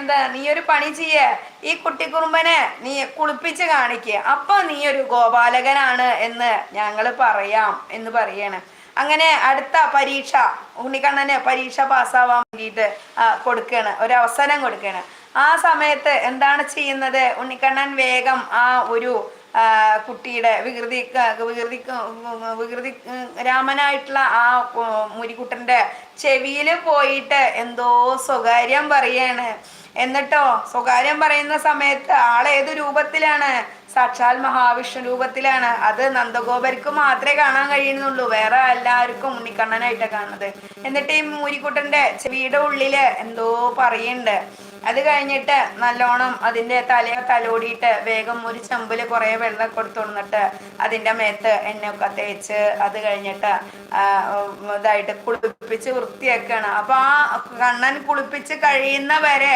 പറയുന്നത്, നീ ഒരു പണി ചെയ്യേ, ഈ കുട്ടിക്കുറുമ്പനെ നീ കുളിപ്പിച്ച് കാണിക്കുക, അപ്പൊ നീ ഒരു ഗോപാലകനാണ് എന്ന് ഞങ്ങൾ പറയാം എന്ന് പറയാണ്. അങ്ങനെ അടുത്ത പരീക്ഷ ഉണ്ണിക്കണ്ണന് പരീക്ഷ പാസ്സാവാൻ വേണ്ടിയിട്ട് കൊടുക്കുകയാണ്, ഒരു അവസരം കൊടുക്കുകയാണ്. ആ സമയത്ത് എന്താണ് ചെയ്യുന്നത്, ഉണ്ണിക്കണ്ണൻ വേഗം ആ ഒരു കുട്ടിയുടെ വികൃതി രാമനായിട്ടുള്ള ആ മുരിക്കുട്ടൻ്റെ ചെവിയിൽ പോയിട്ട് എന്തോ സ്വകാര്യം പറയാണ്. എന്നിട്ടോ സ്വകാര്യം പറയുന്ന സമയത്ത് ആളേത് രൂപത്തിലാണ്, സാക്ഷാൽ മഹാവിഷ്ണു രൂപത്തിലാണ്. അത് നന്ദഗോപർക്ക് മാത്രമേ കാണാൻ കഴിയുന്നുള്ളൂ, വേറെ എല്ലാവർക്കും ഉണ്ണിക്കണ്ണനായിട്ട് കാണുന്നത്. എന്നിട്ട് ഈ മുരിക്കുട്ടൻ്റെ ചെവിയുടെ ഉള്ളില് എന്തോ പറയുന്നുണ്ട്. അത് കഴിഞ്ഞിട്ട് നല്ലോണം അതിൻ്റെ തലോടിയിട്ട് വേഗം ഒരു ചെമ്പില് കുറേ വെള്ളം കൊടുത്തുകൊണ്ടിട്ട് അതിൻ്റെ മേത്ത് എണ്ണയൊക്കെ തേച്ച് അത് കഴിഞ്ഞിട്ട് ഇതായിട്ട് കുളിപ്പിച്ച് വൃത്തിയാക്കുകയാണ്. അപ്പൊ ആ കണ്ണൻ കുളിപ്പിച്ച് കഴിയുന്ന വരെ